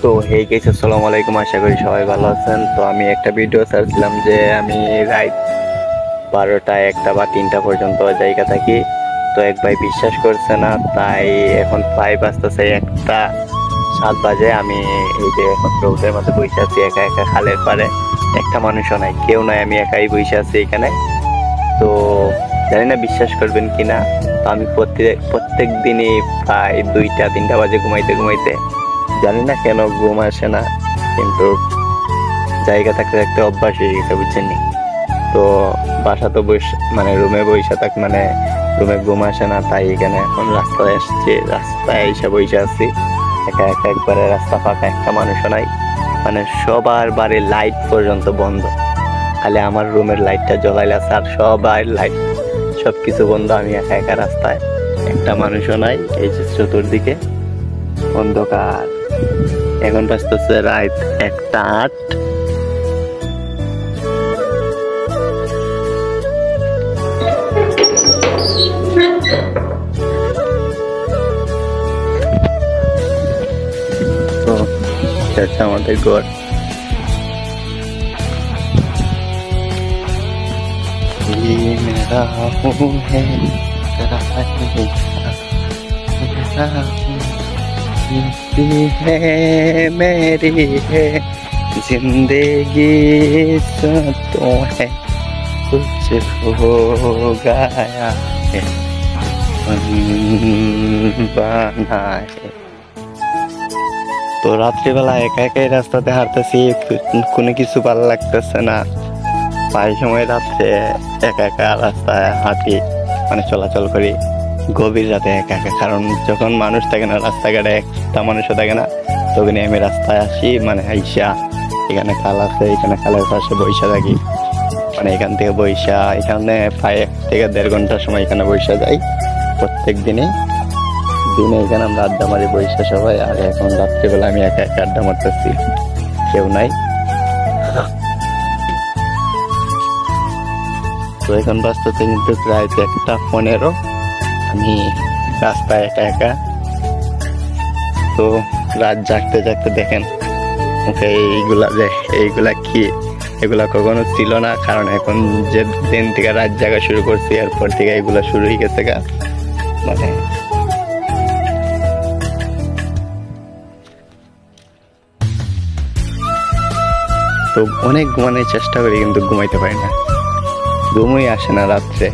তো হে গেছে, আসসালামু আলাইকুম। আশা করি সবাই ভালো আছেন। তো আমি একটা ভিডিও ছাড়ছিলাম যে আমি রাত 12টা 1টা বা 3টা পর্যন্ত জায়গা থাকি। তো এক ভাই বিশ্বাস করছে না, তাই এখন প্রায় বাজতেছে 1টা 7 বাজে। আমি এই যে এখন রোদের মধ্যে বসে আছি একা একা খালের পাড়ে, একটা মানুষও নাই, কেউ নাই, আমি একাই বসে আছি এখানে। তো জানি না বিশ্বাস করবেন কিনা, তো আমি প্রত্যেক দিনই প্রায় 2টা 3টা বাজে ঘুমাইতে ঘুমাইতে, জানি না কেন ঘুম আসে না, কিন্তু জায়গা থাকতে থাকতে অভ্যাস হয়ে গেছে, বুঝছেন নি। তো বাসা তো মানে রুমে বসে থাক, মানে রুমে ঘুম আসে না, তাই এখানে এখন রাস্তায় আসছে, রাস্তায় এসে বসে আছি একা একা, একবারে রাস্তা ফাঁকা, একটা মানুষও নাই, মানে সবার বাড়ির লাইট পর্যন্ত বন্ধ, খালি আমার রুমের লাইটটা জ্বলাইলে আছে, আর সবার লাইট সবকিছু বন্ধ। আমি একা একা রাস্তায়, একটা মানুষও নাই, এই যে চতুর্দিকে অন্ধকার। এখন বাজতেছে রাত 1টা 8। তো এটা আমাদের ঘর। ये मेरा हूँ है, तेरा है है मेरी है जिंदगी, तो है कुछ हो गया है बना है। তো রাত্রিবেলা একা একাই রাস্তাতে হাঁটতেছি, কোনো কিছু ভালো লাগতেছে না। প্রায় সময় রাত্রে একা একা রাস্তায় হাঁটি, মানে চলাচল করি গভীর রাতে একা একা, কারণ যখন মানুষ থাকে না রাস্তাঘাটে, একটা মানুষও থাকে না, তখনই আমি রাস্তায় আসি, মানে আইসা এখানে খাল আছে, এখানে খালের পাশে বৈশা থাকি, মানে এখান থেকে বৈশা, এখানে প্রায় 1 থেকে 1.5 ঘন্টার সময় এখানে বৈশা যাই প্রত্যেক দিনে এখানে আমরা আড্ডা মারি বৈশা সবাই। আর এখন রাত্রিবেলা আমি একা একা আড্ডা মারতেছি, কেউ নাই। তো এখন বাজতেছে কিন্তু প্রায় 1টা 15, আমি রাস্তায় একা একা। তো রাত জাগতে জাগতে দেখেন ওকে এইগুলা কি, এগুলা কখনো ছিল না, কারণ এখন যে দিন থেকে রাত জাগা শুরু করছি এরপর থেকে এগুলা শুরু হয়ে গেছে গা, মানে তো অনেক ঘুমানোর চেষ্টা করি কিন্তু ঘুমাইতে পারি না, ঘুমই আসে না রাত্রে।